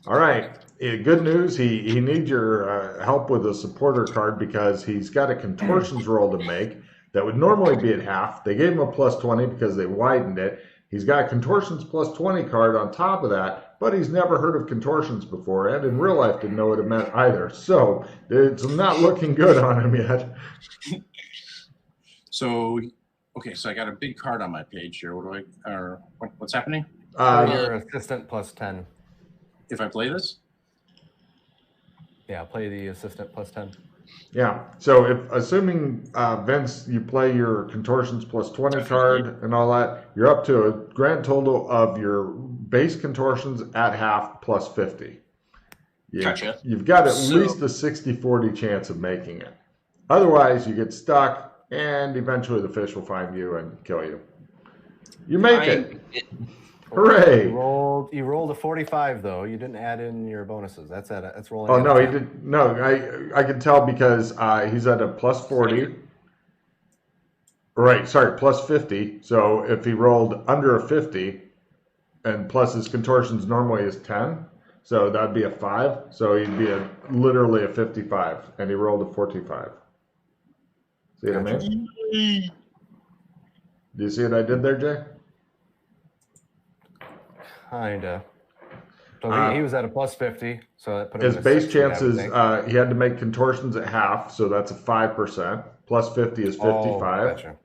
All right. Good news. He needs your help with a supporter card because he's got a contortions roll to make that would normally be at half. They gave him a plus 20 because they widened it. He's got a contortions plus 20 card on top of that, but he's never heard of contortions before and in real life didn't know what it meant either. So it's not looking good on him yet. So, okay, so I got a big card on my page here. What's happening? Your assistant plus 10. If I play this? Yeah, play the assistant plus 10. Yeah. So if assuming Vince, you play your contortions plus 20 card and all that, you're up to a grand total of your base contortions at half plus 50. Gotcha. You've got at least a 60-40 chance of making it. Otherwise, you get stuck, and eventually the fish will find you and kill you. You make it. Hooray! You rolled a 45 though. You didn't add in your bonuses. That's rolling. Oh no, he did. No, I can tell because he's at a plus 40. Right, sorry, plus 50. So if he rolled under a 50, and plus his contortions normally is 10, so that'd be a 5. So he'd be literally a 55, and he rolled a 45. See what I mean? Do you see what I did there, Jay? Kinda. So he was at a plus 50, so that put him his at base 60, chances. He had to make contortions at half, so that's a 5%. Plus 50 is 55. Oh, gotcha.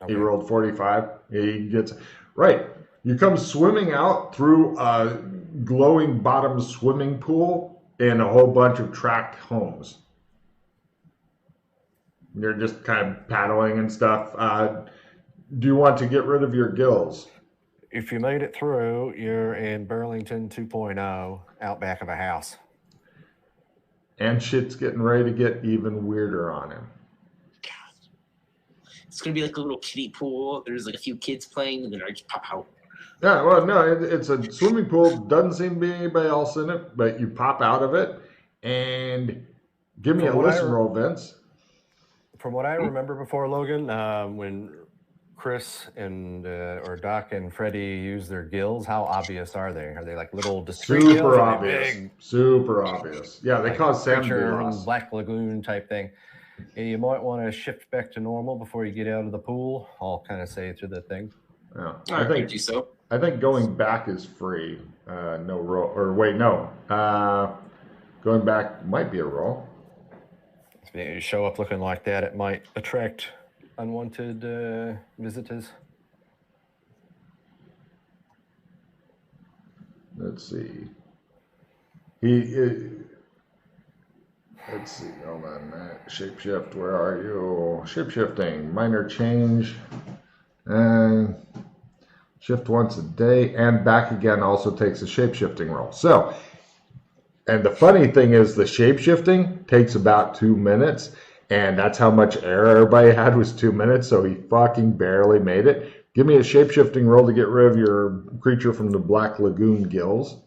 Okay. He rolled 45. He gets right. You come swimming out through a glowing bottom swimming pool in a whole bunch of tract homes. You're just kind of paddling and stuff. Do you want to get rid of your gills? If you made it through, you're in Burlington 2.0 out back of a house. And shit's getting ready to get even weirder on him. God. It's going to be like a little kiddie pool. There's like a few kids playing, and then I just pop out. Yeah, well, no, it's a swimming pool. Doesn't seem to be anybody else in it, but you pop out of it and give me a listen roll, Vince. From what I remember before, Logan, when Chris and or Doc and Freddie use their gills, how obvious are they? Are they like little discreet gills? Super obvious. Super obvious. Yeah, they like cause sand loss. Black Lagoon type thing. And you might want to shift back to normal before you get out of the pool. I'll kind of say through the thing. Yeah, I think do so. I think going back is free. No roll. Or wait, no. Going back might be a roll. If you show up looking like that, it might attract unwanted visitors. Let's see. Let's see. Hold on. Shapeshift. Where are you? Shapeshifting. Minor change. And shift once a day and back again also takes a shapeshifting roll. So, and the funny thing is the shapeshifting takes about 2 minutes. And that's how much air everybody had was 2 minutes. So he fucking barely made it. Give me a shapeshifting roll to get rid of your creature from the Black Lagoon gills.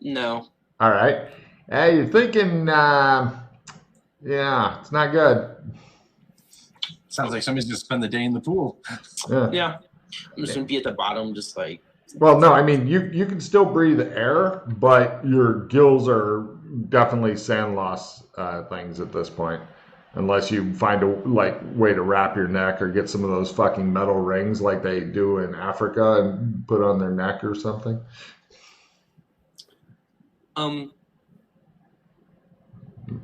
No. All right. Hey, you're thinking, yeah, it's not good. Sounds like somebody's going to spend the day in the pool. Yeah. I'm just going to be at the bottom, just like. Well, no, I mean, you can still breathe air, but your gills are definitely sand loss things at this point. Unless you find a way to wrap your neck or get some of those fucking metal rings like they do in Africa and put on their neck or something.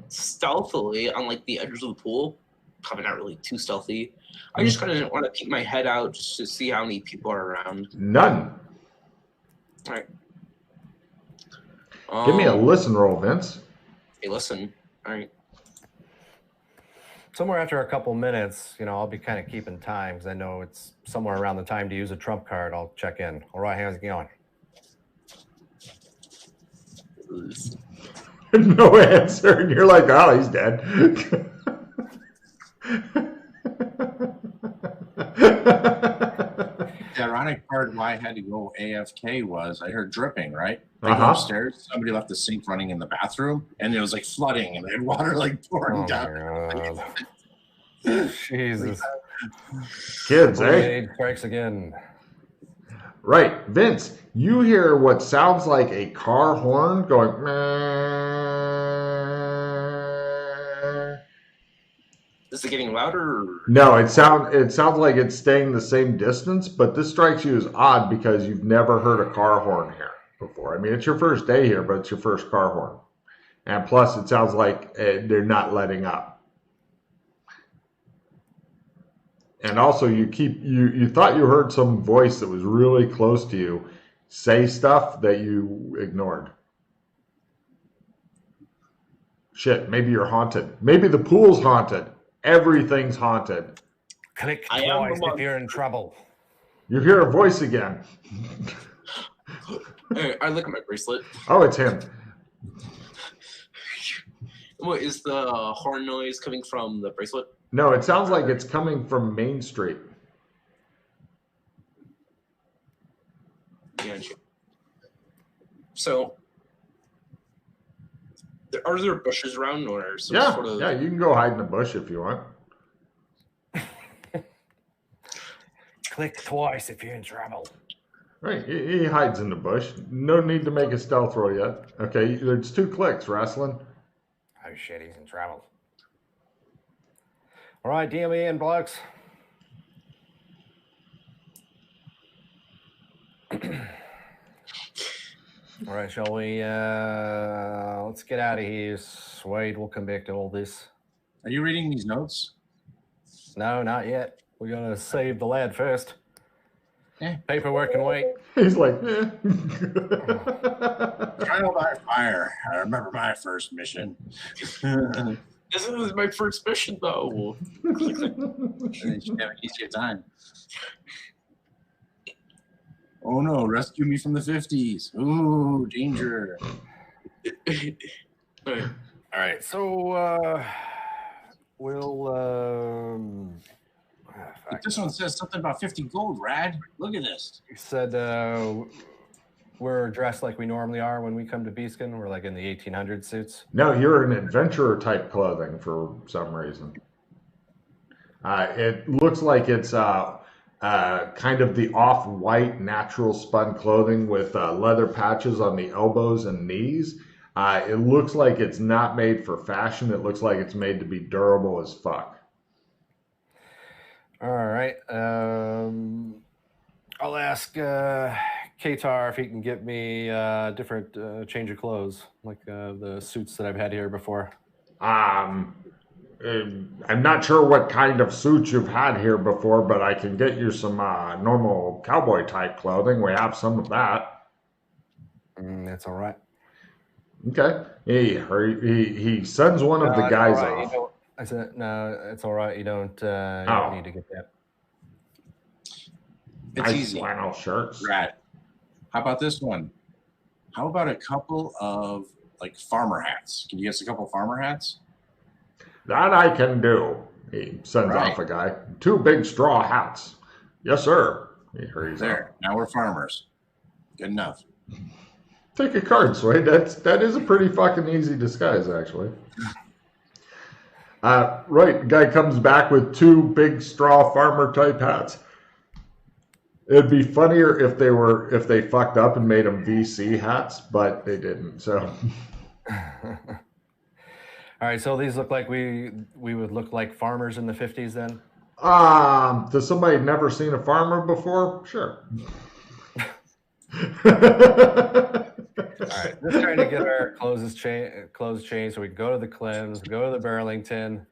Stealthily on like the edges of the pool, probably not really too stealthy. I just kind of want to peek my head out just to see how many people are around. None. All right. Give me a listen roll, Vince. Hey, listen. All right. Somewhere after a couple minutes, I'll be kind of keeping time because I know it's somewhere around the time to use a trump card. I'll check in. All right, how's it going? No answer, and you're like, oh, he's dead. The ironic part why I had to go AFK was I heard dripping, right? I go upstairs, somebody left the sink running in the bathroom, and it was like flooding, and I had water like pouring down. Jesus. Kids, eh? Strikes again. Right, Vince, you hear what sounds like a car horn going. Meh. Is it getting louder? No, it sounds like it's staying the same distance, but this strikes you as odd because you've never heard a car horn here before. I mean, it's your first day here, but it's your first car horn, and plus, it sounds like they're not letting up. And also, you thought you heard some voice that was really close to you say stuff that you ignored. Shit, maybe you're haunted. Maybe the pool's haunted. Everything's haunted. Click twice if you're in trouble. You hear a voice again. I look at my bracelet. Oh, it's him. What is the horn noise coming from the bracelet? No, it sounds like it's coming from Main Street. Yeah. So, are there bushes around, or some sort of? Yeah, you can go hide in a bush if you want. Click twice if you're in trouble. Right, he hides in the bush. No need to make a stealth roll yet. Okay, there's 2 clicks, Wrestling. Oh shit, he's in trouble. All right, DME in, blokes. All right, shall we? Let's get out of here. Swade, we'll come back to all this. Are you reading these notes? No, not yet. We're going to save the lad first. Paperwork can wait. He's like, Trial by fire. I remember my first mission. This is my first mission, though. You should have an easier time. Oh no, rescue me from the 50s. Ooh, danger. All right, so we'll This one says something about 50 gold, Rad. Look at this. You said we're dressed like we normally are when we come to Beaskin. We're like in the 1800 suits. No, you're in adventurer type clothing for some reason. It looks like it's kind of the off-white natural spun clothing with leather patches on the elbows and knees. It looks like it's not made for fashion. It looks like it's made to be durable as fuck. All right. I'll ask Katar if he can get me a different change of clothes, like the suits that I've had here before. I'm not sure what kind of suits you've had here before, but I can get you some normal cowboy type clothing. We have some of that. That's all right. Okay. He sends one of the guys off. I said, no, it's all right. You don't need to get that. It's nice easy. Flannel shirts. Rad. How about this one? How about a couple of like farmer hats? Can you get us a couple of farmer hats? That I can do. He sends off a guy. 2 big straw hats. Yes, sir. He hurries there. Now we're farmers. Good enough. Take a card, Sway. That is a pretty fucking easy disguise, actually. Right, guy comes back with 2 big straw farmer type hats. It'd be funnier if they fucked up and made them VC hats, but they didn't. So, all right. So these look like we would look like farmers in the 50s, then. Does somebody never seen a farmer before? Sure. All right, just trying to get our clothes changed so we can go to the Clems, go to the Burlington,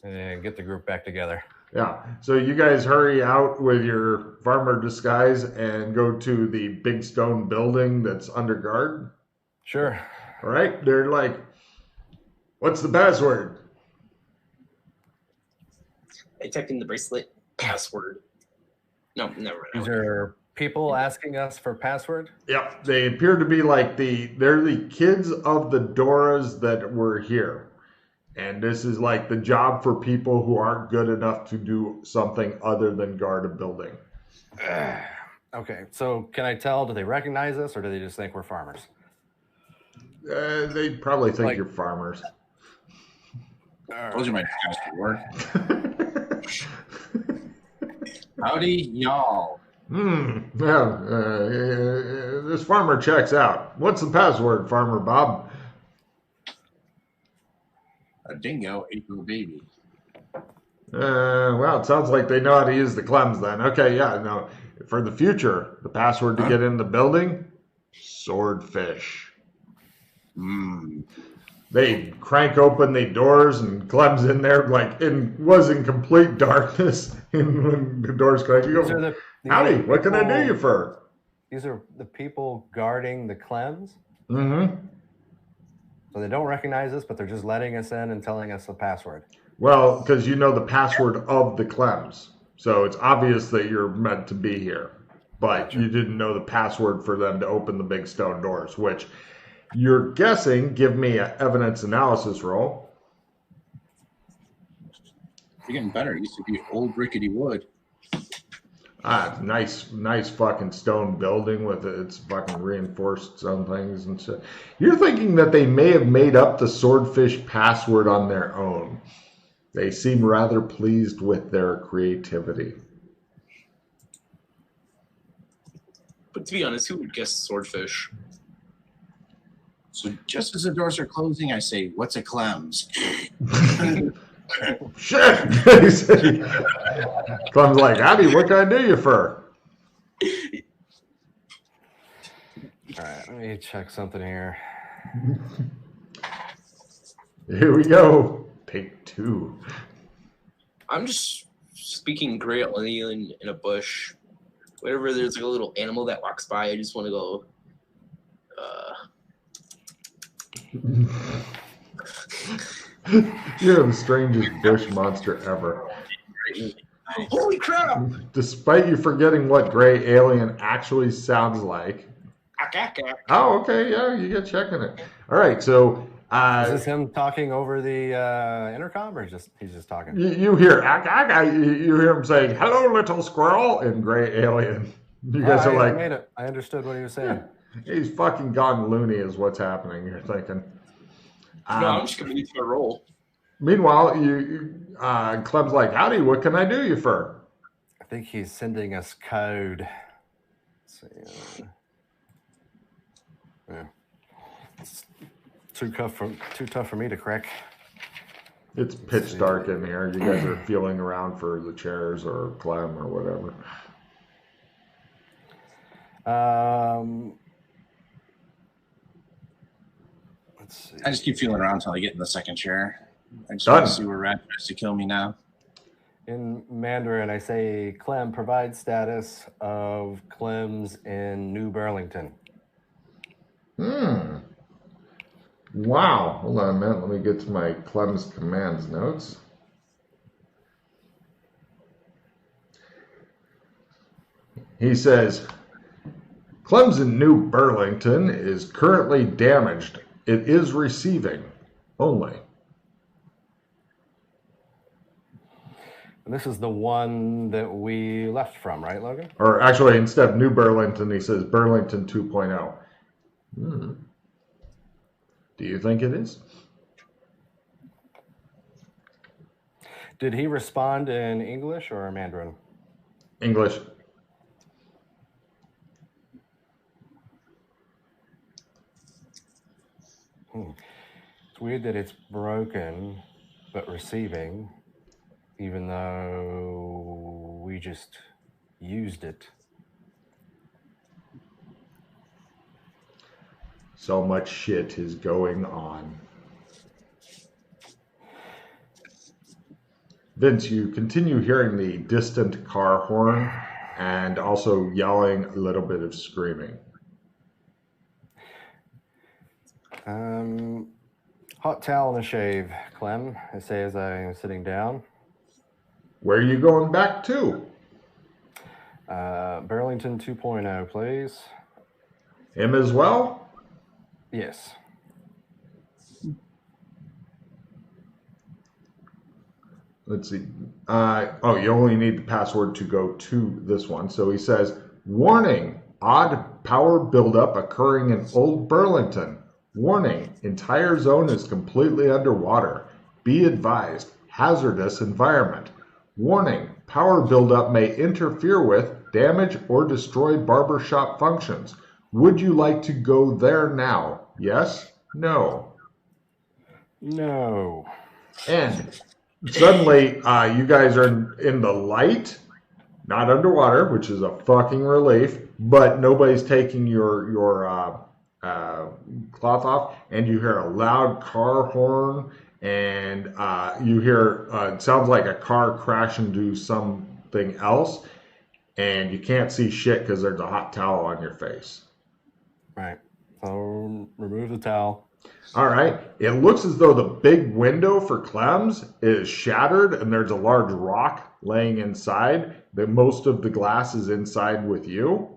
and get the group back together. Yeah. So you guys hurry out with your farmer disguise and go to the big stone building that's under guard. Sure. All right. They're like, what's the password? I typed in the bracelet password. No, never. These are people asking us for password? Yep. They appear to be like they're the kids of the Doras that were here. And this is like the job for people who aren't good enough to do something other than guard a building. Okay. So can I tell, do they recognize us or do they just think we're farmers? They probably think you're farmers. Told you my disguise would work. Howdy, y'all. Yeah, this farmer checks out. What's the password, Farmer Bob? A dingo ate your baby. Well, it sounds like they know how to use the clems then. Okay, yeah, no. For the future, the password to get in the building, swordfish. They crank open the doors and Clem's in there was in complete darkness. And when the doors crank, you go, howdy, what can I do you for? These are the people guarding the Clems? Mm-hmm. So they don't recognize us, but they're just letting us in and telling us the password. Well, because you know the password of the Clems. So it's obvious that you're meant to be here. But you didn't know the password for them to open the big stone doors, which you're guessing. Give me an evidence analysis roll. You're getting better. It used to be old rickety wood. Nice fucking stone building with its fucking reinforced stone things and shit. You're thinking that they may have made up the swordfish password on their own. They seem rather pleased with their creativity. But to be honest, who would guess swordfish? So just as the doors are closing, I say, "What's a Clems?" Shit! Clem's like, Abby, what can I do you for? All right, let me check something here. Here we go. Take 2. I'm just speaking Great Cthulhu in a bush. Whenever there's like a little animal that walks by, I just want to go. You're the strangest bush monster ever. Holy crap! Despite you forgetting what gray alien actually sounds like. Oh, okay, yeah, you get checking it. All right, so is this him talking over the intercom, or he's just talking? You hear you hear him saying, "Hello, little squirrel," in gray alien. You guys are like, I made it. I understood what he was saying. Yeah, he's fucking gone loony, is what's happening. You're thinking. No, I'm just gonna need to roll. Meanwhile, Clem's like, "Howdy, what can I do you for?" I think he's sending us code. Let's see. Yeah. It's too tough for me to crack. It's pitch dark in here. You guys are feeling around for the chairs or Clem or whatever. Let's see. I just keep feeling around until I get in the second chair. I just want to see where Rat tries to kill me now. In Mandarin, I say, Clem, provide status of Clem's in New Burlington. Wow. Hold on a minute. Let me get to my Clem's commands notes. He says, Clem's in New Burlington is currently damaged. It is receiving only. And this is the one that we left from, right, Logan? Or actually, instead of New Burlington, he says Burlington 2.0. Do you think it is? Did he respond in English or Mandarin? English. It's weird that it's broken, but receiving, even though we just used it. So much shit is going on. Vince, you continue hearing the distant car horn and also yelling, a little bit of screaming. Hot towel and a shave, Clem, I say as I'm sitting down. Where are you going back to? Burlington 2.0, please. Him as well? Yes. Let's see. You only need the password to go to this one. So he says, warning, odd power buildup occurring in Old Burlington. Warning, entire zone is completely underwater. Be advised, hazardous environment. Warning, power buildup may interfere with damage or destroy barbershop functions. Would you like to go there now? Yes? No? No. And suddenly, you guys are in the light, not underwater, which is a fucking relief, but nobody's taking your cloth off, and you hear a loud car horn, and you hear, it sounds like a car crash into something else, and you can't see shit because there's a hot towel on your face. Right. So remove the towel. All right. It looks as though the big window for Clem's is shattered and there's a large rock laying inside. But most of the glass is inside with you,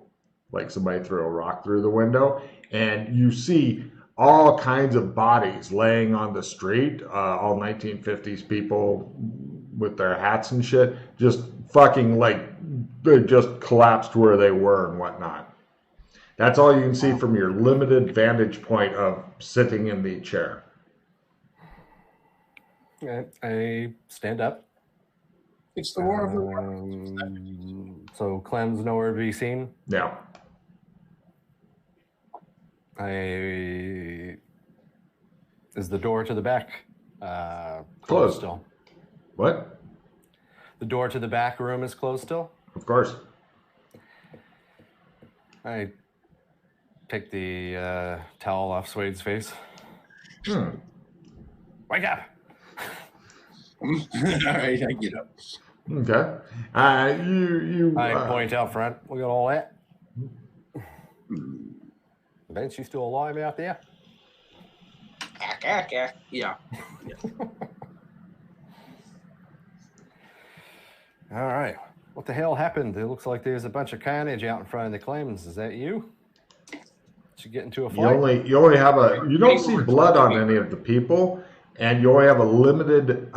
like somebody threw a rock through the window. And you see all kinds of bodies laying on the street, all 1950s people with their hats and shit, just fucking like they just collapsed where they were and whatnot. That's all you can see from your limited vantage point of sitting in the chair. Okay, I stand up. It's the war of the world. So Clem's nowhere to be seen. Yeah. Is the door to the back Closed still? What? The door to the back room is closed still? Of course. I take the towel off Swade's face. Wake up! All right, I get up. Okay. I point out front. Look at all that. Vince, you still alive out there? Yeah. All right. What the hell happened? It looks like there's a bunch of carnage out in front of the Clems. Is that you? Did you get into a fight? You only have you don't see blood on any of the people, and you only have a limited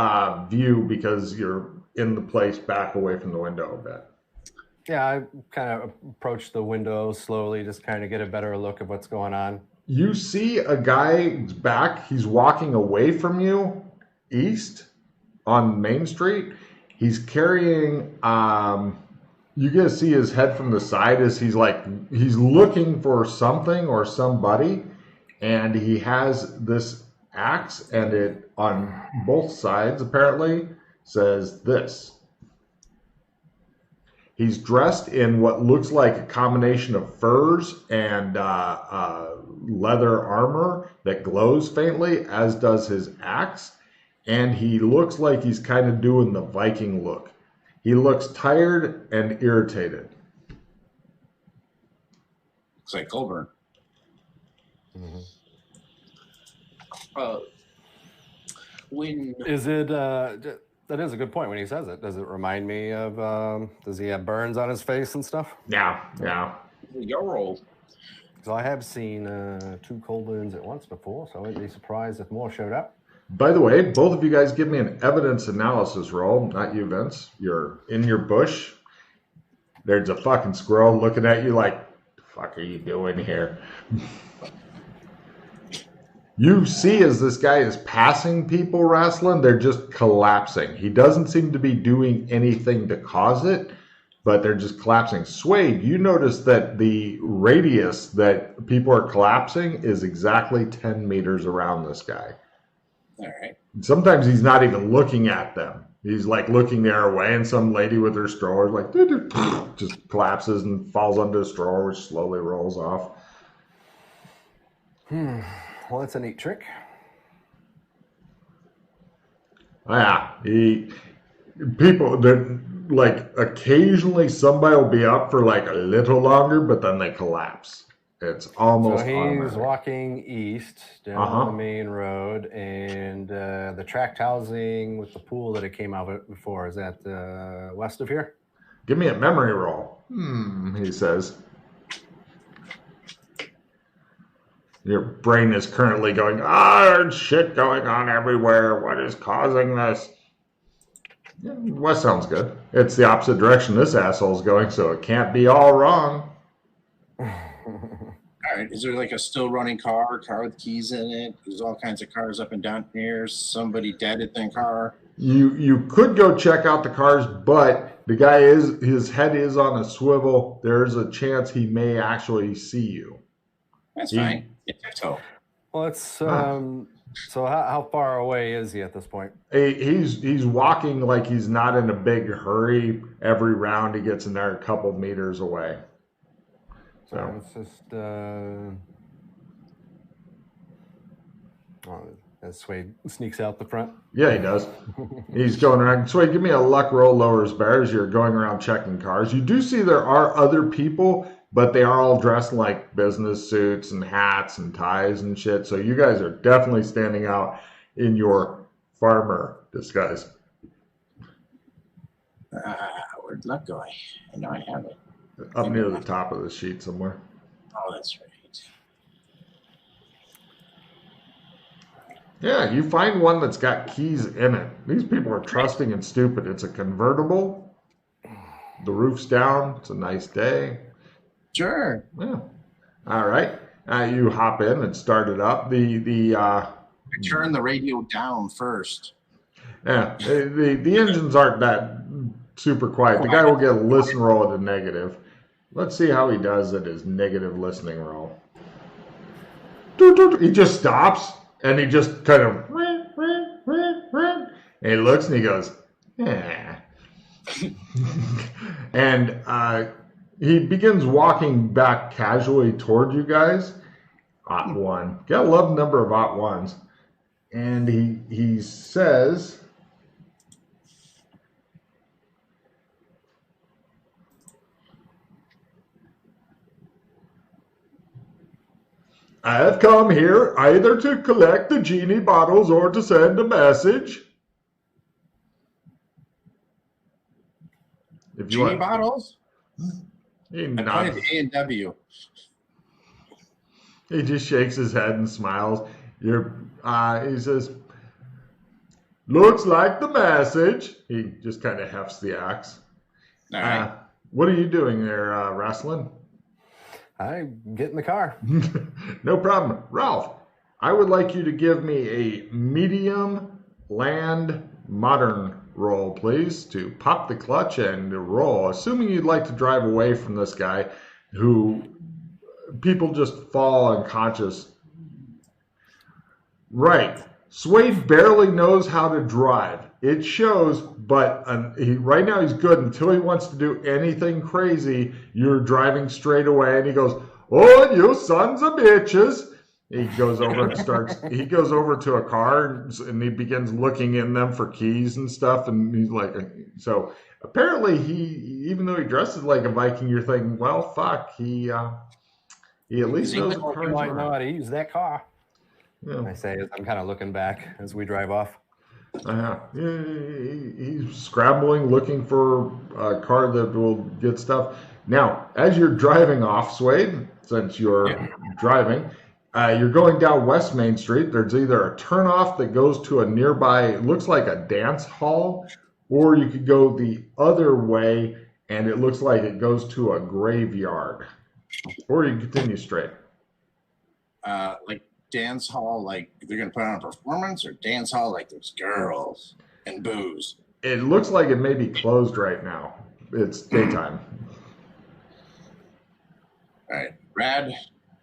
view because you're in the place back away from the window a bit. Yeah, I kind of approach the window slowly, just kind of get a better look of what's going on. You see a guy's back. He's walking away from you, east on Main Street. He's carrying. You get to see his head from the side as he's looking for something or somebody, and he has this axe, and it on both sides apparently says this. He's dressed in what looks like a combination of furs and leather armor that glows faintly, as does his axe. And he looks like he's kind of doing the Viking look. He looks tired and irritated. Looks like Colburn. Mm-hmm. Is it? That is a good point when he says it. Does it remind me of? Does he have burns on his face and stuff? Yeah. Your role. So I have seen 2 Colburns at once before, so I wouldn't be surprised if more showed up. By the way, both of you guys give me an evidence analysis roll. Not you, Vince. You're in your bush. There's a fucking squirrel looking at you like, the fuck are you doing here? You see as this guy is passing people wrestling, they're just collapsing. He doesn't seem to be doing anything to cause it, but they're just collapsing. Swade, you notice that the radius that people are collapsing is exactly 10 meters around this guy. All right. Sometimes he's not even looking at them. He's like looking their way, and some lady with her stroller like just collapses and falls onto the stroller, which slowly rolls off. Well, that's a neat trick. Yeah, people, like occasionally somebody will be up for like a little longer, but then they collapse. It's almost. So he's automatic. walking east down the main road, and the tract housing with the pool that it came out of before, is that west of here? Give me a memory roll. He says. Your brain is currently going, there's shit going on everywhere. What is causing this? Yeah, west sounds good. It's the opposite direction this asshole's going, so it can't be all wrong. All right. Is there like a still running car with keys in it? There's all kinds of cars up and down here. Somebody dead in the car. You could go check out the cars, but the guy his head is on a swivel. There's a chance he may actually see you. That's fine. Well, it's so how far away is he at this point? He's walking like he's not in a big hurry. Every round he gets in there a couple meters away. So it's just as Swade sneaks out the front. Yeah, he does. He's going around. Swade, give me a luck roll, lowers bears. You're going around checking cars. You do see there are other people, but they are all dressed in like business suits and hats and ties and shit. So you guys are definitely standing out in your farmer disguise. Where'd luck go? I know I have it. Up near the top of the sheet somewhere. Oh, that's right. Yeah, you find one that's got keys in it. These people are trusting and stupid. It's a convertible. The roof's down. It's a nice day. Sure. Yeah. All right. You hop in and start it up. I turn the radio down first. Yeah. The engines aren't that super quiet. The guy will get a listen roll at a negative. Let's see how he does at his negative listening roll. He just stops and he just kind of and he looks and he goes, yeah. And he begins walking back casually toward you guys. Ot one. Got a love number of ot ones. And he says, I have come here either to collect the genie bottles or to send a message. If you Genie bottles? He I nods. played A&W. He just shakes his head and smiles. He says, looks like the message. He just kind of hefts the axe. All right. What are you doing there, Wrestling? I get in the car. No problem. Ralph, I would like you to give me a medium land modern roll, please, to pop the clutch and roll, assuming you'd like to drive away from this guy who people just fall unconscious. Right. Swade barely knows how to drive. It shows, but right now he's good until he wants to do anything crazy. You're driving straight away, and he goes, "Oh, you sons of bitches!" He goes over and he goes over to a car, and he begins looking in them for keys and stuff. And he's like, so apparently even though he dresses like a Viking, you're thinking, well, fuck, he at least knows what cars might are. know how to use that car. Yeah. I say as I'm kind of looking back as we drive off. He's scrambling, looking for a car that will get stuff. Now, as you're driving off, Swade, since you're driving, you're going down West Main Street. There's either a turnoff that goes to a nearby, it looks like a dance hall, or you could go the other way, and it looks like it goes to a graveyard. Or you continue straight. Like dance hall, like they're going to put on a performance, or dance hall like there's girls and booze? It looks like it may be closed right now. It's daytime. All right, Brad,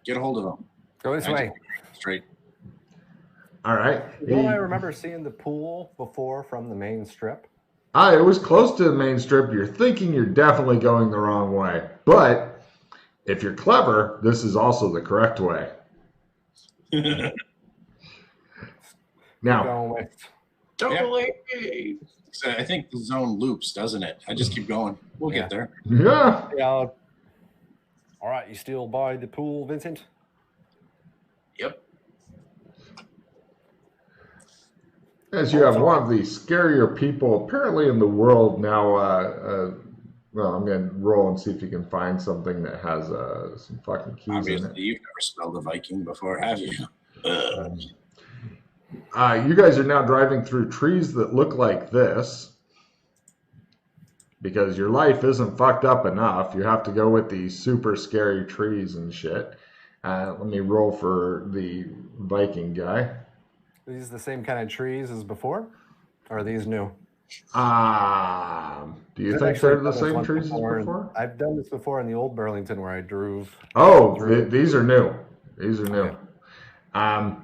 get a hold of them. Go this way. Straight. All right. Don't I remember seeing the pool before from the main strip? It was close to the main strip. You're thinking you're definitely going the wrong way. But if you're clever, this is also the correct way. Now, Totally. So I think the zone loops, doesn't it? I just keep going. We'll get there. yeah. All right, you still by the pool, Vincent? Yep. As you have one of the scarier people apparently in the world now. Well, I'm going to roll and see if you can find something that has some fucking keys Obviously, in it. you've never smelled a Viking before, have you? You guys are now driving through trees that look like this because your life isn't fucked up enough. You have to go with these super scary trees and shit. Let me roll for the Viking guy. Are these the same kind of trees as before? Or are these new? Do you think they're the same trees as before? I've done this before in the old Burlington where I drove. These are new. These are new. Okay.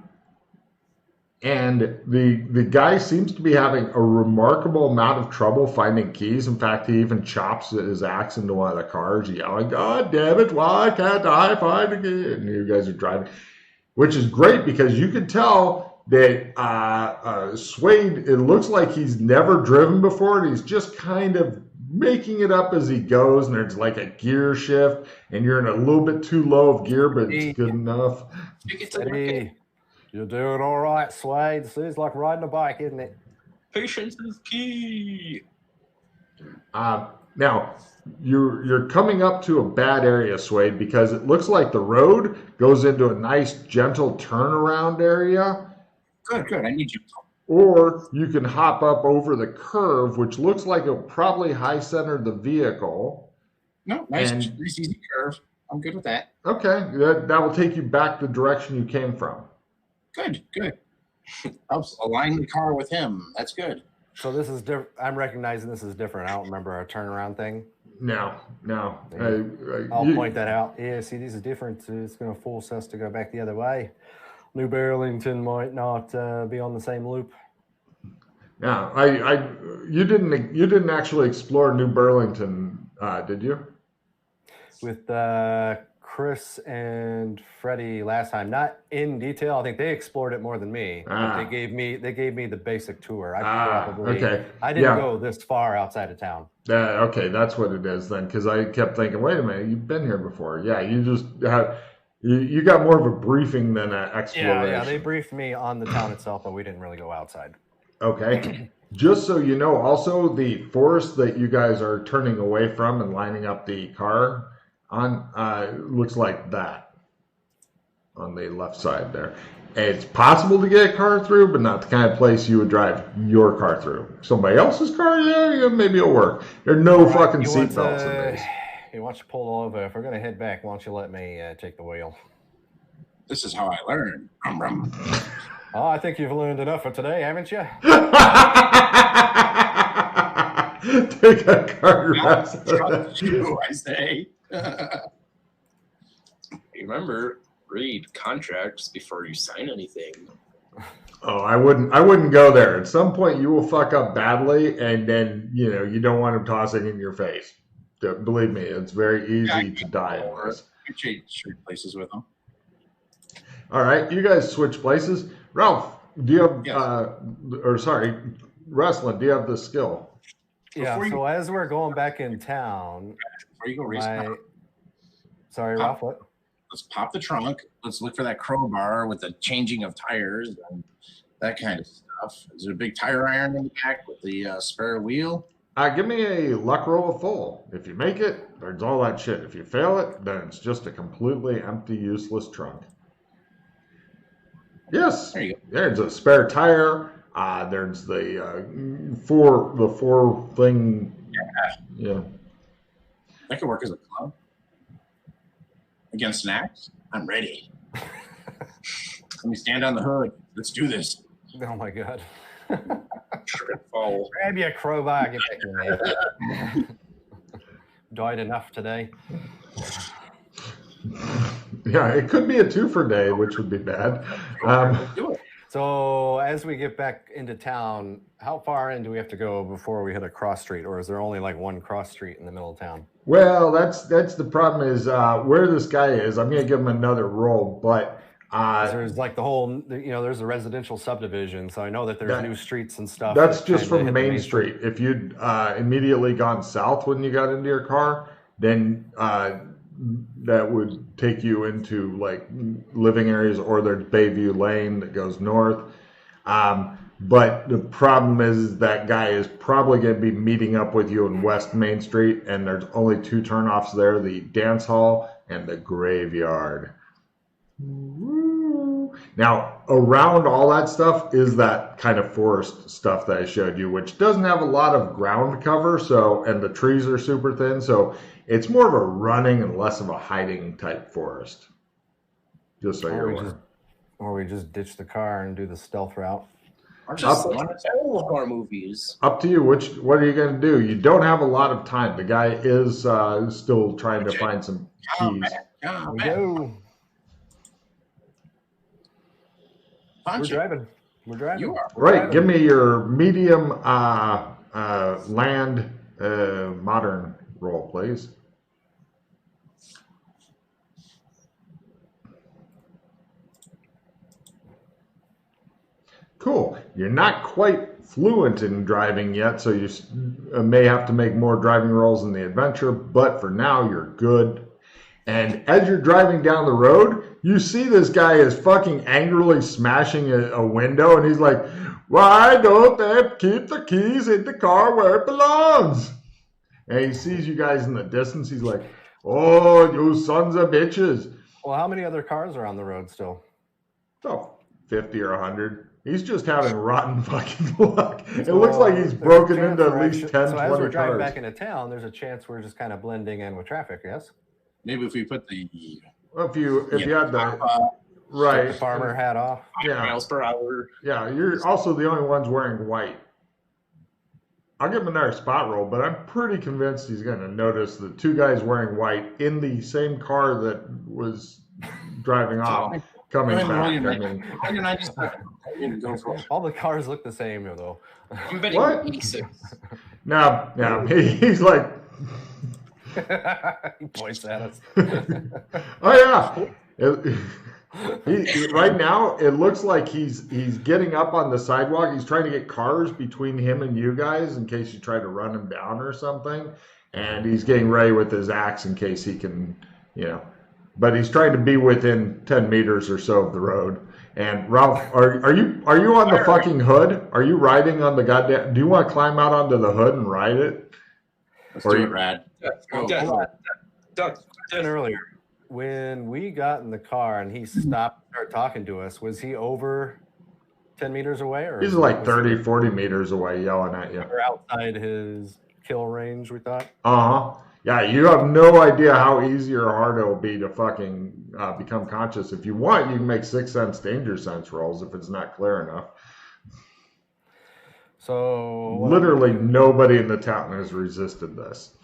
And the guy seems to be having a remarkable amount of trouble finding keys. In fact, he even chops his axe into one of the cars, yelling, "God damn it, why can't I find a key?" And you guys are driving, which is great because you can tell that Suede, it looks like he's never driven before, and he's just kind of making it up as he goes, and there's like a gear shift, and you're in a little bit too low of gear, but it's good enough. You're doing all right, Suede. It's like riding a bike, isn't it? Patience is key. Now, you're coming up to a bad area, Suede, because it looks like the road goes into a nice, gentle turnaround area. Good. I need you. Or you can hop up over the curve, which looks like it'll probably high center the vehicle. No, nice easy curve. I'm good with that. Okay, that will take you back the direction you came from. Good. Helps align the car with him. That's good. So this is different. I'm recognizing this is different. I don't remember our turnaround thing. No. I'll point that out. Yeah, see, this is different. It's going to force us to go back the other way. New Burlington might not be on the same loop. Yeah, you didn't actually explore New Burlington, did you? With Chris and Freddie last time, not in detail. I think they explored it more than me. They gave me the basic tour. I didn't go this far outside of town. Okay, that's what it is then, because I kept thinking, wait a minute, you've been here before. Yeah, you just have. You got more of a briefing than an exploration. Yeah, they briefed me on the town itself, but we didn't really go outside. Okay. Just so you know, also the forest that you guys are turning away from and lining up the car on looks like that on the left side there. It's possible to get a car through, but not the kind of place you would drive your car through. Somebody else's car, yeah, maybe it'll work. There are no fucking seatbelts in these. Hey, why don't you pull over? If we're going to head back, why don't you let me take the wheel? This is how I learn. Oh, I think you've learned enough for today, haven't you? Take a car rest. Trust you, I say. Remember, read contracts before you sign anything. Oh, I wouldn't go there. At some point, you will fuck up badly, and then you don't want him tossing in your face. Believe me, it's very easy to die in this. You trade places with them. All right, you guys switch places. Ralph, do you have, Wrestling, do you have the skill? Yeah, so as we're going back in town. Before you go racing. Sorry, Ralph, what? Let's pop the trunk. Let's look for that crowbar with the changing of tires and that kind of stuff. Is there a big tire iron in the back with the spare wheel? Give me a luck roll of full. If you make it, there's all that shit. If you fail it, then it's just a completely empty, useless trunk. Yes. There you go. There's a spare tire. There's the four thing. Yeah. That could work as a club. Against an axe? I'm ready. Let me stand on the hood. Let's do this. Oh my god. Fall. Grab your crowbar, get back in there. Died enough today. Yeah, it could be a twofer day, which would be bad. So as we get back into town, how far in do we have to go before we hit a cross street, or is there only like one cross street in the middle of town? Well, that's the problem is where this guy is. I'm going to give him another roll, but there's like the whole, there's a residential subdivision, so I know that there's new streets and stuff. That's just from Main Street. If you'd immediately gone south when you got into your car, then that would take you into like living areas, or there's Bayview Lane that goes north. But the problem is that guy is probably going to be meeting up with you in West Main Street, and there's only two turnoffs there, the dance hall and the graveyard. Now, around all that stuff is that kind of forest stuff that I showed you, which doesn't have a lot of ground cover, and the trees are super thin, so it's more of a running and less of a hiding type forest. Just so you're aware. Or we just ditch the car and do the stealth route. Or just want to tell horror movies. Up to you. What are you going to do? You don't have a lot of time. The guy is still trying to find some keys. Go. We're driving. You are. Right. Driving. Give me your medium land modern roll, please. Cool. You're not quite fluent in driving yet, so you may have to make more driving rolls in the adventure, but for now, you're good. And as you're driving down the road, you see this guy is fucking angrily smashing a window, and he's like, why don't they keep the keys in the car where it belongs? And he sees you guys in the distance. He's like, oh, you sons of bitches. Well, how many other cars are on the road still? Oh, 50 or 100. He's just having rotten fucking luck. It looks like he's broken into at least 10, 20 cars. So as we're driving back into town, there's a chance we're just kind of blending in with traffic, yes? Maybe if we put the... If you had the... Right. The farmer hat off. 5 miles per hour. Yeah, you're also the only ones wearing white. I'll give him another spot roll, but I'm pretty convinced he's going to notice the two guys wearing white in the same car that was driving off. Coming back. All the cars look the same, though. I'm betting 86. No, he's like. He points at us. Oh yeah. Right now, it looks like he's getting up on the sidewalk. He's trying to get cars between him and you guys in case you try to run him down or something. And he's getting ready with his axe in case he can, But he's trying to be within 10 meters or so of the road. And Ralph, are you on the fucking hood? Are you riding on the goddamn? Do you want to climb out onto the hood and ride it? Let's do it, Rad. Doug, earlier, when we got in the car and he stopped and started talking to us, was he over 10 meters away? Or he's like 30, 40 meters away yelling at you. Or outside his kill range, we thought? Uh-huh. Yeah, you have no idea how easy or hard it will be to fucking become conscious. If you want, you can make 6 sense danger sense rolls if it's not clear enough. So literally nobody in the town has resisted this.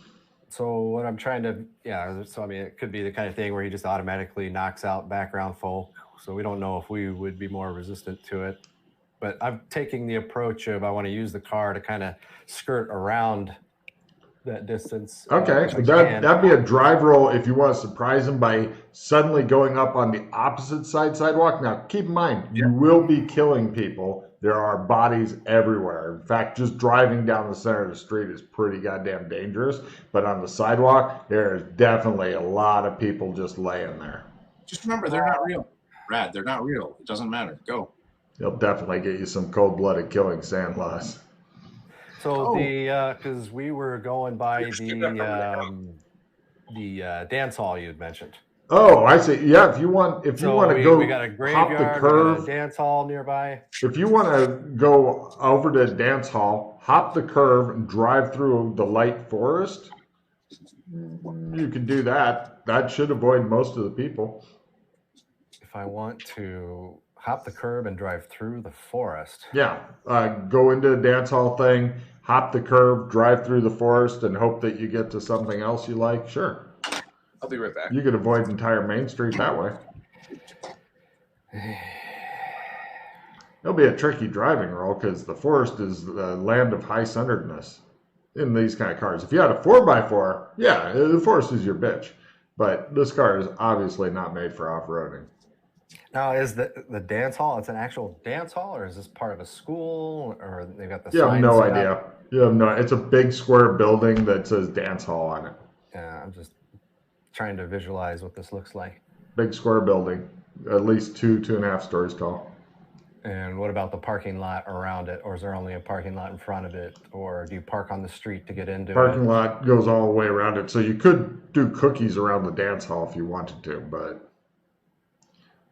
So what I'm trying to, it could be the kind of thing where he just automatically knocks out background folk. So we don't know if we would be more resistant to it. But I'm taking the approach of I want to use the car to kind of skirt around that distance. Okay, that'd be a drive roll if you want to surprise him by suddenly going up on the opposite sidewalk. Now, keep in mind, you will be killing people. There are bodies everywhere. In fact, just driving down the center of the street is pretty goddamn dangerous. But on the sidewalk, there's definitely a lot of people just laying there. Just remember, they're not real. Rad, they're not real. It doesn't matter. Go. They'll definitely get you some cold-blooded killing, Sand Loss. So because we were going by the dance hall you'd mentioned. Oh, I see. Yeah, if you want to go, we got a graveyard, hop the curve, we got a dance hall nearby. If you want to go over to the dance hall, hop the curve, and drive through the light forest, you can do that. That should avoid most of the people. If I want to hop the curb and drive through the forest. Yeah, go into the dance hall thing, hop the curb, drive through the forest, and hope that you get to something else you like. Sure. I'll be right back. You could avoid entire Main Street that way. It'll be a tricky driving roll because the forest is the land of high centeredness in these kind of cars. If you had a 4x4, yeah, the forest is your bitch. But this car is obviously not made for off-roading. Now, is the dance hall, it's an actual dance hall, or is this part of a school, or they got the You have no idea. It's a big square building that says dance hall on it. Yeah, I'm just trying to visualize what this looks like. Big square building, at least 2.5 stories tall. And what about the parking lot around it, or is there only a parking lot in front of it, or do you park on the street to get into it? Parking lot goes all the way around it, so you could do cookies around the dance hall if you wanted to, but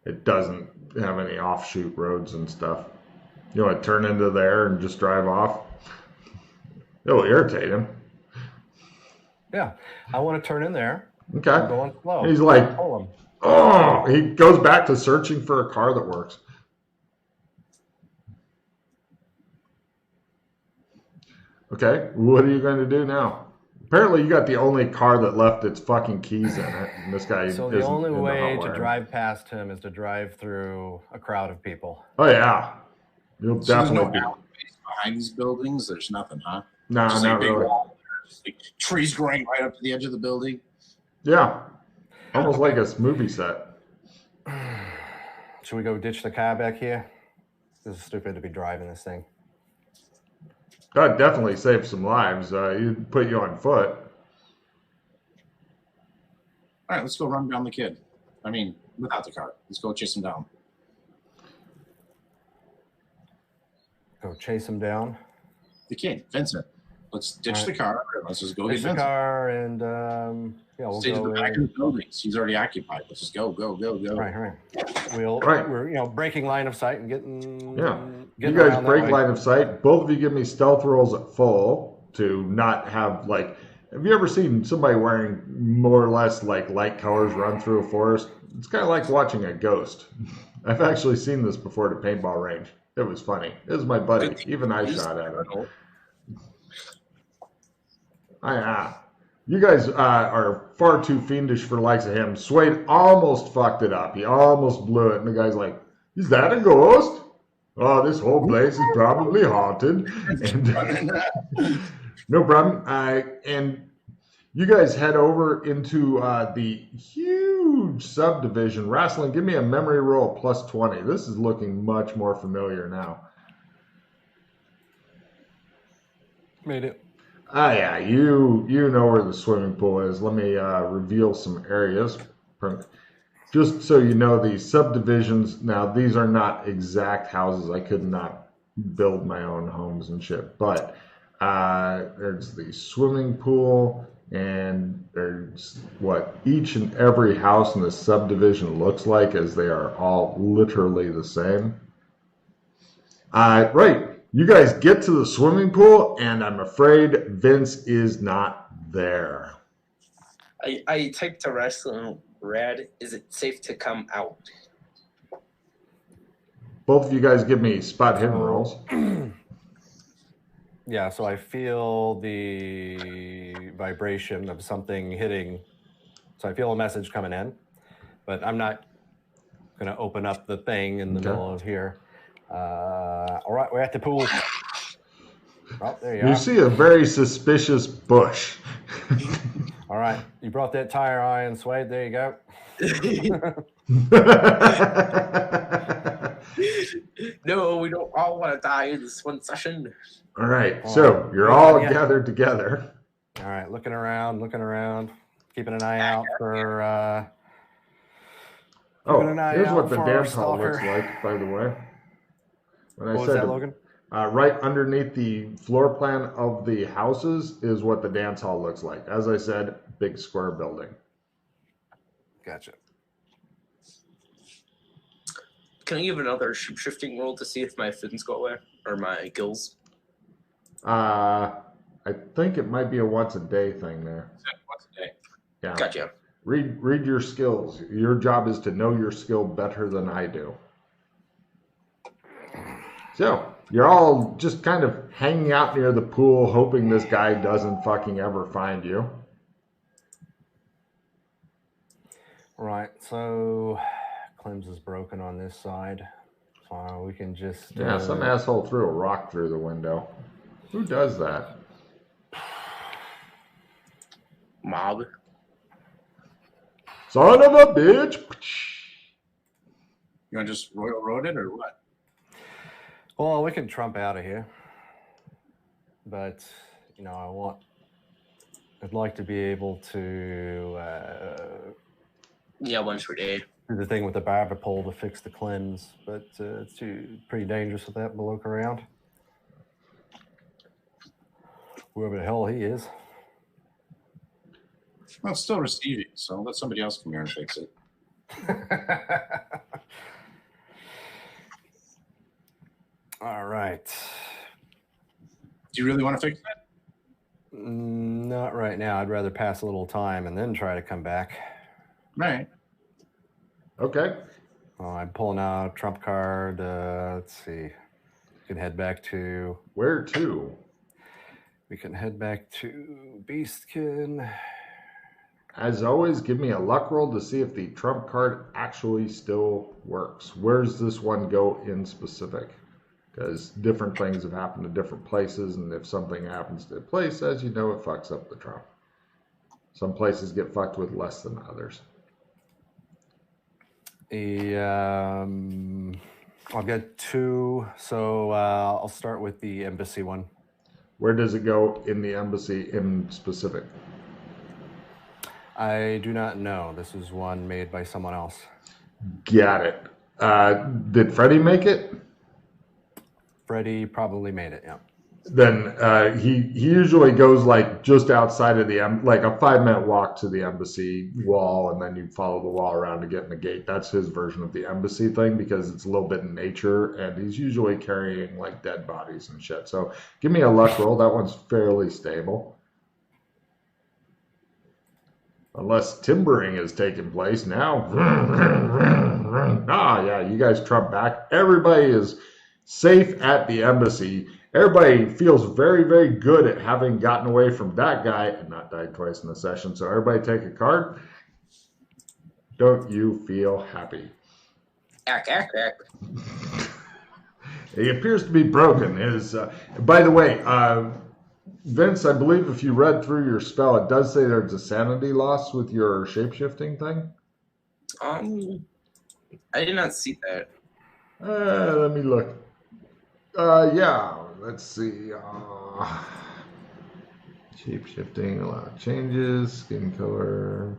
it doesn't have any offshoot roads and stuff. You want to turn into there and just drive off? It'll irritate him. Yeah, I want to turn in there. Okay. I'm going slow. He's like, Oh, he goes back to searching for a car that works. Okay, what are you going to do now? Apparently, you got the only car that left its fucking keys in it. And this guy So the only way to drive past him is to drive through a crowd of people. Oh yeah, you'll definitely be behind these buildings. There's nothing, huh? No, just not really. Like trees growing right up to the edge of the building. Yeah, almost like a movie set. Should we go ditch the car back here? This is stupid to be driving this thing. That definitely saved some lives. You'd put you on foot. All right, let's go run down the kid. I mean, without the car. Let's go chase him down. Go chase him down? The kid, Vincent. Let's ditch the car. Let's just go ditch get Vincent. The car and, we'll stay go to the back of the buildings. He's already occupied. Let's just go. Right. We're, breaking line of sight and getting... Yeah. You guys break line of sight. Both of you give me stealth rolls at full to not have, like... Have you ever seen somebody wearing more or less, like, light colors run through a forest? It's kind of like watching a ghost. I've actually seen this before at a paintball range. It was funny. It was my buddy. Even I shot at him. You guys are far too fiendish for the likes of him. Swade almost fucked it up. He almost blew it. And the guy's like, is that a ghost? Oh, this whole place is probably haunted. And, no problem. And you guys head over into the huge subdivision. Wrestling, give me a memory roll plus 20. This is looking much more familiar now. Made it. Yeah, you know where the swimming pool is. Let me reveal some areas. Just so you know, the subdivisions, now these are not exact houses. I could not build my own homes and shit. But there's the swimming pool, and there's what each and every house in the subdivision looks like, as they are all literally the same. Right. You guys get to the swimming pool, and I'm afraid Vince is not there. I typed to Wrestling Rad, is it safe to come out? Both of you guys give me spot hidden rolls. Yeah, so I feel the vibration of something hitting. So I feel a message coming in, but I'm not going to open up the thing in the middle of here. All right, we're at the pool. Oh, there you are. You see a very suspicious bush. All right, you brought that tire iron, Swade. There you go. No, we don't all want to die in this one session. All right, so you're all gathered together. All right, looking around, keeping an eye out for. Here's what the dance hall looks like, by the way. When what was that, Logan? Right underneath the floor plan of the houses is what the dance hall looks like. As I said, big square building. Gotcha. Can I give another shape-shifting roll to see if my fins go away? Or my gills? I think it might be a once-a-day thing there. Once a day. Yeah. Gotcha. Read your skills. Your job is to know your skill better than I do. So, you're all just kind of hanging out near the pool, hoping this guy doesn't fucking ever find you. Right, so Clem's is broken on this side. So we can just... Yeah, some asshole threw a rock through the window. Who does that? Mob. Son of a bitch! You want to just Royal Road it or what? Well, we can trump out of here. But, I'd like to be able to... once per day. Do the thing with the barber pole to fix the cleanse, but it's pretty dangerous with that to look around. Whoever the hell he is. Well, it's still receiving, so let somebody else come here and fix it. All right. Do you really want to fix that? Not right now. I'd rather pass a little time and then try to come back. Right. Okay. I'm pulling out a trump card. Let's see. We can head back to... Where to? We can head back to Beastkin. As always, give me a luck roll to see if the trump card actually still works. Where's this one go in specific? Because different things have happened to different places, and if something happens to a place, as you know, it fucks up the trump. Some places get fucked with less than others. I'll get 2, so I'll start with the embassy one. Where does it go in the embassy in specific? I do not know. This is one made by someone else. Got it. Did Freddie make it? Freddie probably made it, yeah. Then he usually goes like just outside of like a 5-minute walk to the embassy wall, and then you follow the wall around to get in the gate. That's his version of the embassy thing because it's a little bit in nature, and he's usually carrying like dead bodies and shit. So give me a luck roll. That one's fairly stable. Unless timbering is taking place now. Yeah, you guys trump back. Everybody is safe at the embassy. Everybody feels very, very good at having gotten away from that guy and not died twice in the session. So everybody take a card. Don't you feel happy? Ack. He appears to be broken. By the way, Vince, I believe if you read through your spell, it does say there's a sanity loss with your shape-shifting thing. I did not see that. Let me look. Yeah, let's see. Shape-shifting, allow changes, skin color,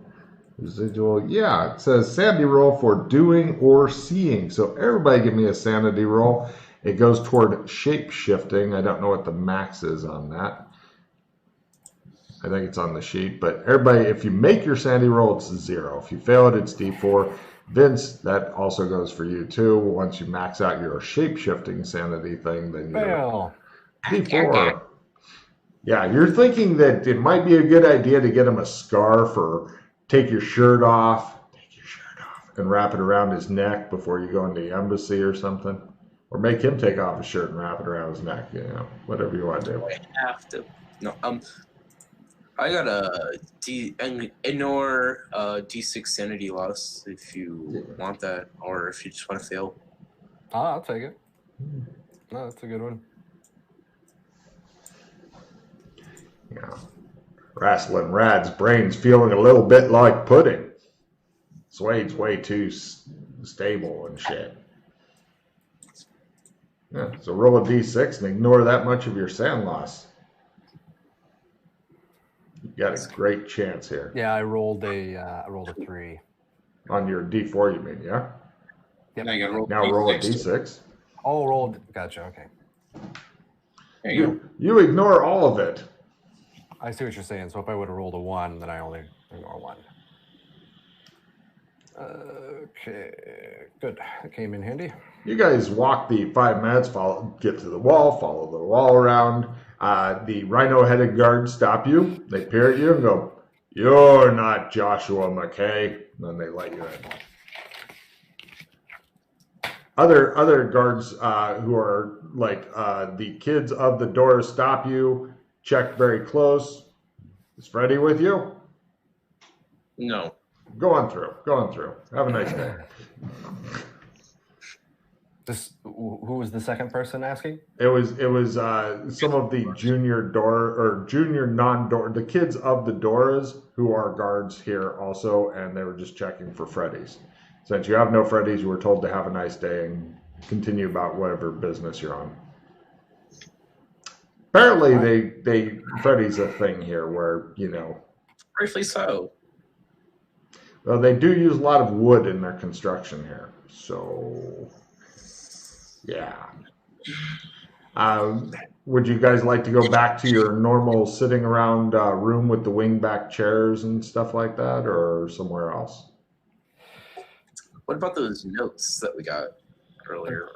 residual. Yeah, it says sanity roll for doing or seeing. So everybody give me a sanity roll. It goes toward shape-shifting. I don't know what the max is on that. I think it's on the sheet, but everybody, if you make your sanity roll, it's 0. If you fail it, it's D4. Vince, that also goes for you too. Once you max out your shape-shifting sanity thing, then you're D4. Yeah, you're thinking that it might be a good idea to get him a scarf or take your shirt off, and wrap it around his neck before you go into the embassy or something. Or make him take off his shirt and wrap it around his neck, whatever you want to do. I have to. No, I got ignore D6 sanity loss if you want that, or if you just want to fail. I'll take it. No, that's a good one. Yeah. Wrestling Rad's brain's feeling a little bit like pudding. Suede's way too stable and shit. Yeah, so roll a D6 and ignore that much of your sand loss. You got a great chance here. Yeah, I rolled a 3. On your D4, you mean, yeah? Yep. Now roll a D6. Oh, rolled. Gotcha. Okay. You ignore all of it. I see what you're saying. So if I would have rolled a 1, then I only ignore 1. Okay, good. That came in handy. You guys walk the 5 minutes, get to the wall, follow the wall around. The rhino-headed guards stop you. They peer at you and go, "You're not Joshua McKay." And then they let you in. Other guards who are like the kids of the doors stop you, check very close. Is Freddie with you? No. Go on through. Have a nice day. Who was the second person asking? It was some of the junior non-door, the kids of the Doras who are guards here also, and they were just checking for Freddy's. Since you have no Freddy's, you were told to have a nice day and continue about whatever business you're on. Apparently, Freddy's a thing here where, Briefly so. Well, they do use a lot of wood in their construction here, so yeah. Would you guys like to go back to your normal sitting around room with the wing-back chairs and stuff like that, or somewhere else? What about those notes that we got earlier?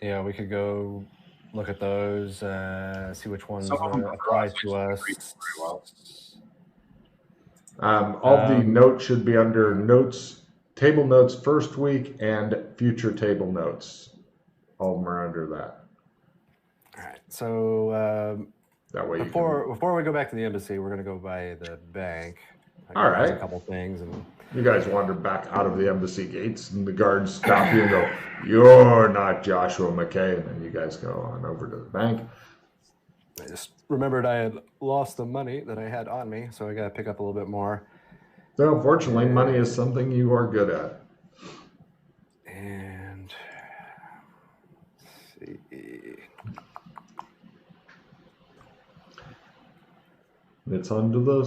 Yeah, we could go look at those, see which ones apply to us. All the notes should be under notes, table notes first week, and future table notes. All of them are under that. All right. So that way before we go back to the embassy, we're going to go by the bank. All right. A couple things. And you guys wander back out of the embassy gates, and the guards stop you and go, "You're not Joshua McKay." And then you guys go on over to the bank. I just remembered I had lost the money that I had on me, so I got to pick up a little bit more. So, fortunately, money is something you are good at. And let's see. It's under the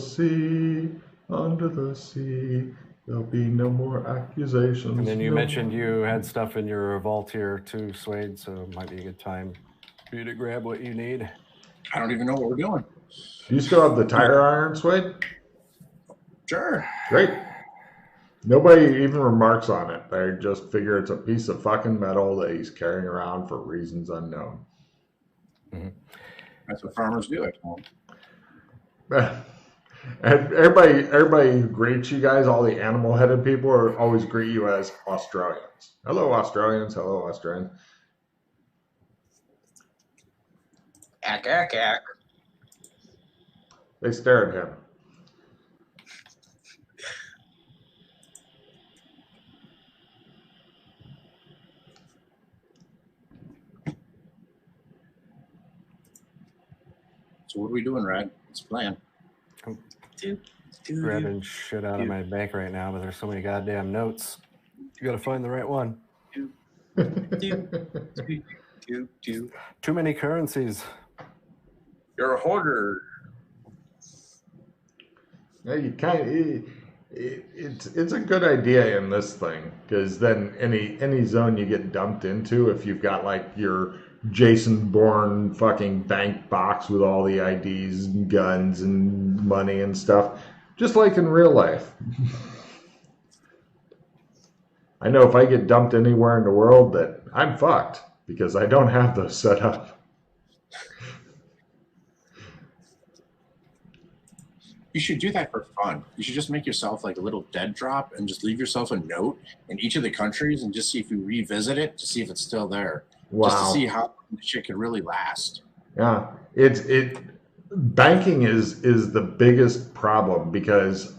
sea, there'll be no more accusations. And then you mentioned you had stuff in your vault here too, Swade, so it might be a good time for you to grab what you need. I don't even know what we're doing. Do you still have the tire iron, Swade? Sure. Great. Nobody even remarks on it. They just figure it's a piece of fucking metal that he's carrying around for reasons unknown. Mm-hmm. That's what farmers do at home. And everybody who greets you guys, all the animal-headed people, always greet you as Australians. Hello, Australians. Hello, Australians. Ack, ack, ack. They stare at him. So what are we doing, Rad? What's the plan? I'm grabbing shit out of my bank right now, but there's so many goddamn notes. You got to find the right one. Too many currencies. You're a hoarder. Yeah, you it's a good idea in this thing, because then any zone you get dumped into, if you've got like your Jason Bourne fucking bank box with all the IDs and guns and money and stuff, just like in real life. I know if I get dumped anywhere in the world that I'm fucked because I don't have those set up. You should do that for fun. You should just make yourself like a little dead drop and just leave yourself a note in each of the countries and just see if you revisit it to see if it's still there. Wow. Just to see how the shit could really last. Yeah, banking is the biggest problem because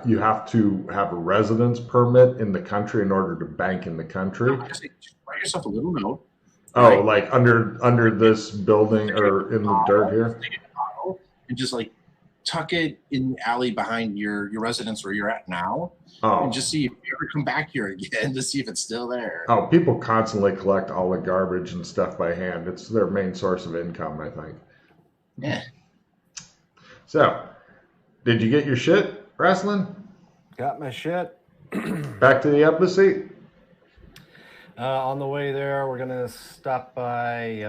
you have to have a residence permit in the country in order to bank in the country. Just write yourself a little note. Oh, right? Like under this building or in the dirt here? And just like tuck it in the alley behind your residence where you're at now. Oh. And just see if you ever come back here again to see if it's still there. Oh, people constantly collect all the garbage and stuff by hand. It's their main source of income, I think. Yeah. So, did you get your shit, Wrestling? Got my shit. Back to the embassy? On the way there, we're going to stop by...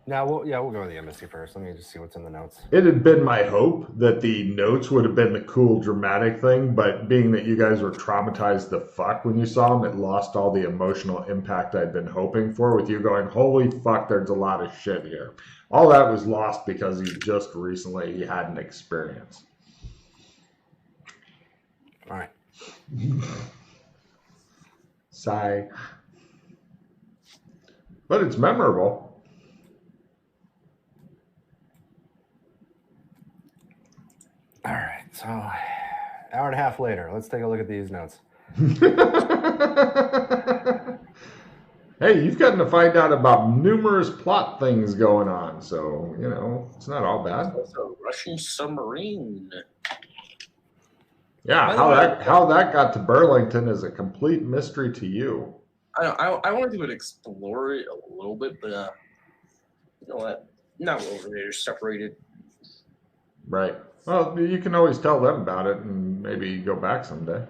we'll go to the embassy first. Let me just see what's in the notes. It had been my hope that the notes would have been the cool, dramatic thing, but being that you guys were traumatized the fuck when you saw them, it lost all the emotional impact I'd been hoping for, with you going, holy fuck, there's a lot of shit here. All that was lost because you just recently had an experience. All right. Sigh. But it's memorable. All right, so hour and a half later, let's take a look at these notes. Hey, you've gotten to find out about numerous plot things going on, so, it's not all bad. It's a Russian submarine. Yeah, how that got to Burlington is a complete mystery to you. I wanted to explore it a little bit, but you know what? Not over there, separated. Right. Well, you can always tell them about it and maybe go back someday.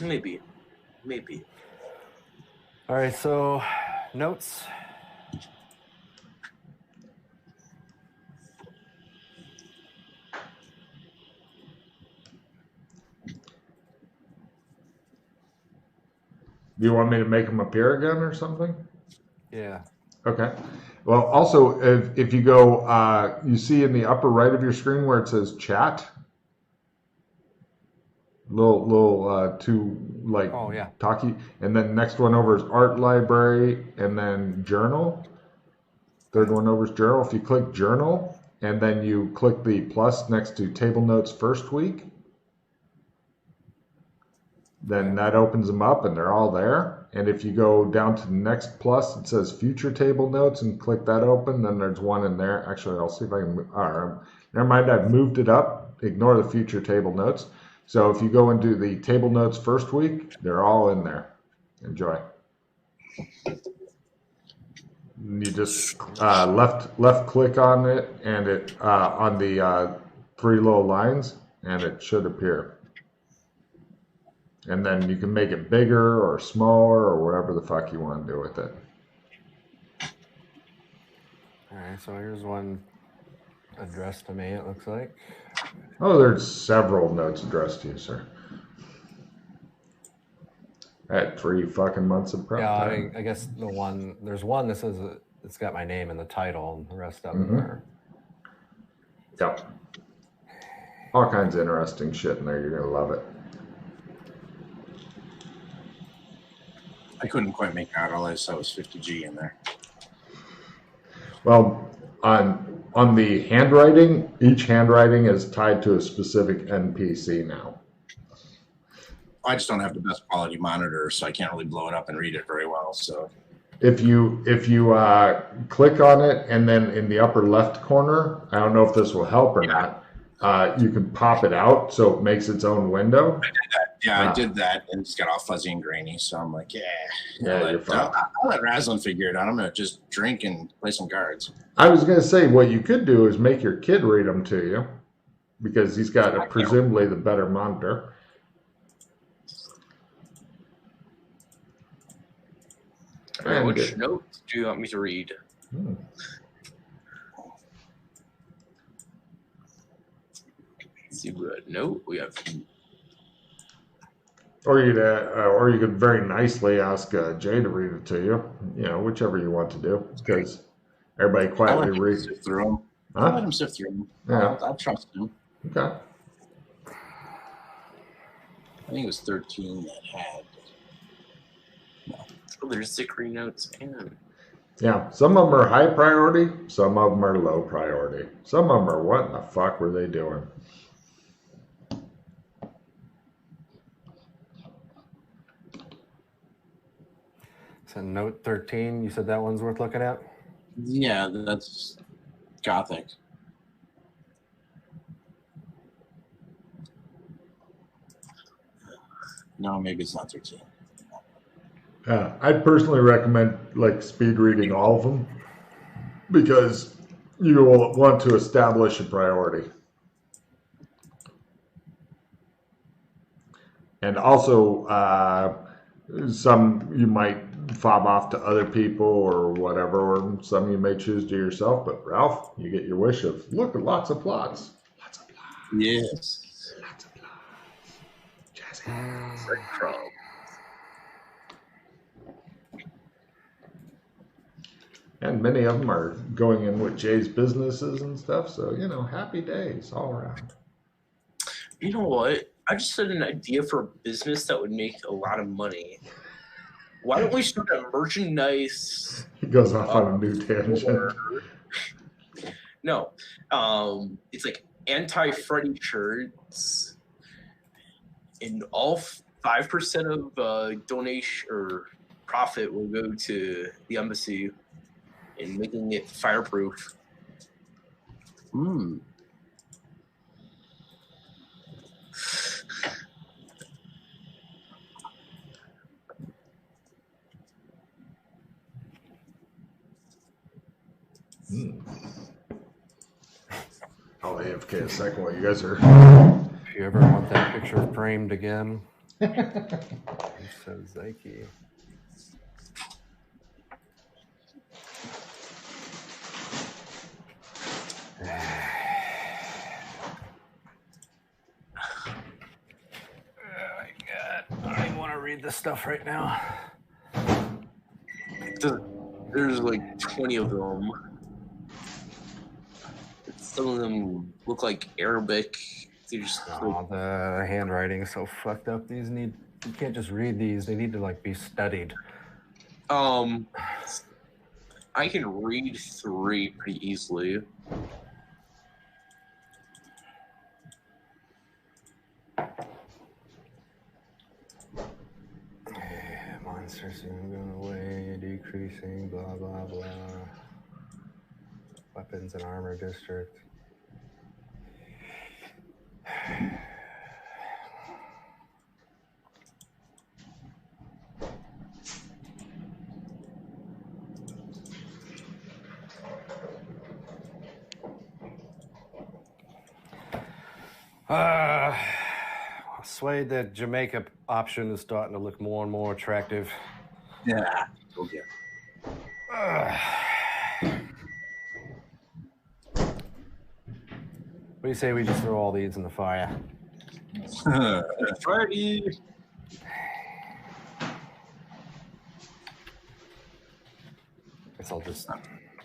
Maybe. All right, so notes. Do you want me to make them appear again or something? Yeah. Okay. Well, also, if you go, you see in the upper right of your screen where it says chat? little two like talkie, and then next one over is art library, and then journal. Third one over is journal. If you click journal, and then you click the plus next to table notes first week, then that opens them up and they're all there. And if you go down to the next plus, it says future table notes and click that open, then there's one in there. Actually, I'll see if I can move. Never mind, I've moved it up. Ignore the future table notes. So if you go into the table notes first week, they're all in there. Enjoy. You just left click on it, and it on the three little lines, and it should appear. And then you can make it bigger or smaller or whatever the fuck you want to do with it. All right, so here's one addressed to me, it looks like. Oh, there's several notes addressed to you, sir. I had 3 fucking months of prep time. I guess there's one that says it's got my name in the title, and the rest of them are. Yep. All kinds of interesting shit in there. You're going to love it. I couldn't quite make out. All I saw was 50G in there. Well, on the handwriting, each handwriting is tied to a specific NPC now. I just don't have the best quality monitor, so I can't really blow it up and read it very well. So, if you click on it and then in the upper left corner, I don't know if this will help or not. You can pop it out so it makes its own window. I did that. Yeah, I did that, and it's got all fuzzy and grainy. So I'm like, you're fine. I'll let Raslin figure it out. I'm gonna just drink and play some cards. I was gonna say what you could do is make your kid read them to you, because he's got presumably the better monitor. Which notes do you want me to read? Let's see what note we have. Or you could very nicely ask Jay to read it to you. You know, whichever you want to do, because everybody quietly reads through them. I'll let him sift through them. Yeah. I'll trust him. Okay. I think it was 13 that had. No. Oh, there's Zikri notes and. Yeah, some of them are high priority, some of them are low priority. Some of them are, what in the fuck were they doing? So note 13, you said that one's worth looking at? Yeah, that's Gothic. No, maybe it's not 13. I'd personally recommend like speed reading all of them, because you will want to establish a priority. And also, some you might fob off to other people or whatever, or some you may choose to yourself. But Ralph, you get your wish of look at lots of plots. Lots of plots. Yes. Lots of plots. Jazzy. And many of them are going in with Jay's businesses and stuff. So, you know, happy days all around. You know what? I just had an idea for a business that would make a lot of money. Why don't we start a merchandise? He goes off on a new tangent. No. It's like anti-Freddy shirts. And all 5% of donation or profit will go to the embassy and making it fireproof. I'll AFK a second while you guys are. If you ever want that picture framed again, so Zyke. I don't even want to read this stuff right now. There's like 20 of them. Some of them look like Arabic The handwriting is so fucked up. You can't just read these. They need to like be studied. I can read 3 pretty easily. Monsters soon going away, decreasing, blah blah blah. Weapons and armor district. Swayed, the Jamaica option is starting to look more and more attractive. Yeah. Okay. What do you say we just throw all these in the fire? Freddy! Guess I'll just...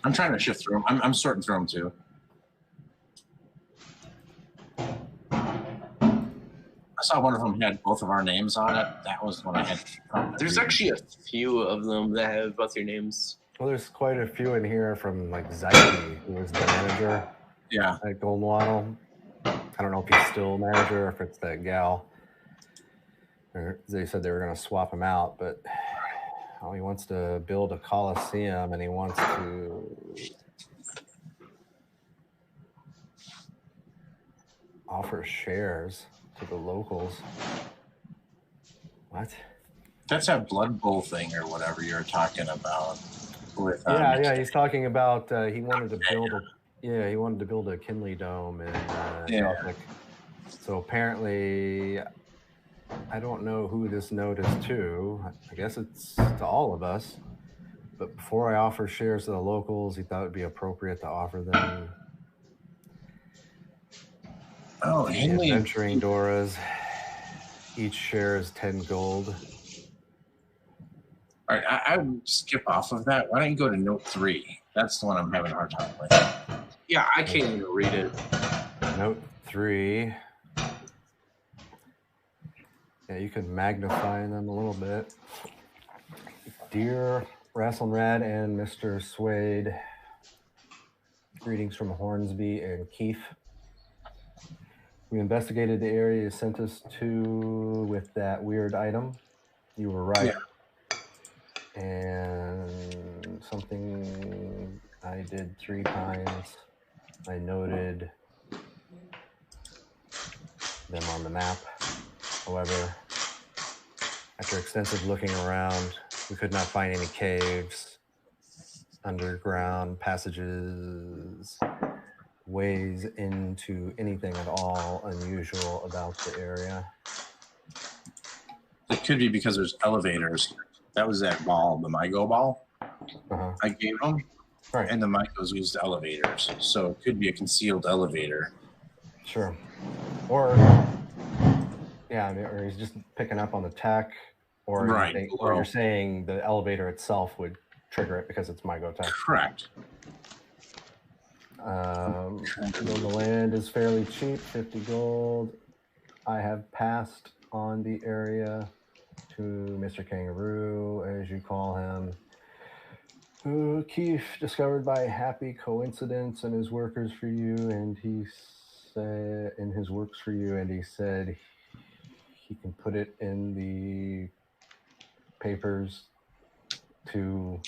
I'm trying to shift through them. I'm sorting through them too. I saw one of them had both of our names on it. That was the one I had. There's actually a few of them that have both your names. Well, there's quite a few in here from like Zyke, who was the manager. Yeah. At Golden Waddle. I don't know if he's still manager or if it's that gal. They said they were going to swap him out, but he wants to build a coliseum and he wants to offer shares to the locals. What? That's that Blood Bowl thing or whatever you're talking about. With, yeah, he's talking about he wanted to build a Kinley Dome in Celtic. So apparently, I don't know who this note is to. I guess it's to all of us. But before I offer shares to the locals, he thought it would be appropriate to offer them adventuring Doras. Each share is 10 gold. All right, I would skip off of that. Why don't you go to note 3? That's the one I'm having a hard time with. Yeah, I can't even read it. Note 3. Yeah, you can magnify them a little bit. Dear Rasselrad and Mr. Swade, greetings from Hornsby and Keefe. We investigated the area you sent us to with that weird item. You were right. Yeah. And something I did 3 times. I noted them on the map. However, after extensive looking around, we could not find any caves, underground passages, ways into anything at all unusual about the area. It could be because there's elevators. That was that ball, the MyGo ball. I gave them. Right. And the MyGos used elevators. So it could be a concealed elevator. Sure. Or he's just picking up on the tech, or you're saying the elevator itself would trigger it because it's MyGo tech. Correct. The land is fairly cheap, 50 gold. I have passed on the area to Mr. Kangaroo, as you call him, who Keefe discovered by happy coincidence in his works for you, and he said he can put it in the papers to...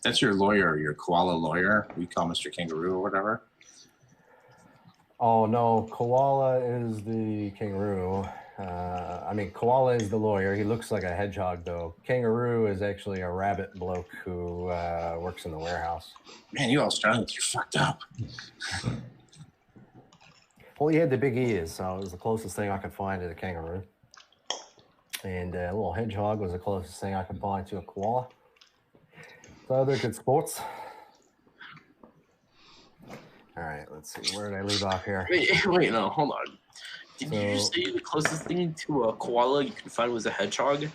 That's your lawyer, your koala lawyer. We call Mr. Kangaroo or whatever. Oh, no. Koala is the kangaroo. Koala is the lawyer. He looks like a hedgehog, though. Kangaroo is actually a rabbit bloke who works in the warehouse. Man, you Australians, you're fucked up. Well, he had the big ears, so it was the closest thing I could find to a kangaroo. And a little hedgehog was the closest thing I could find to a koala. So they're good sports. All right, let's see. Where did I leave off here? Wait, no, hold on. Did you just say the closest thing to a koala you could find was a hedgehog?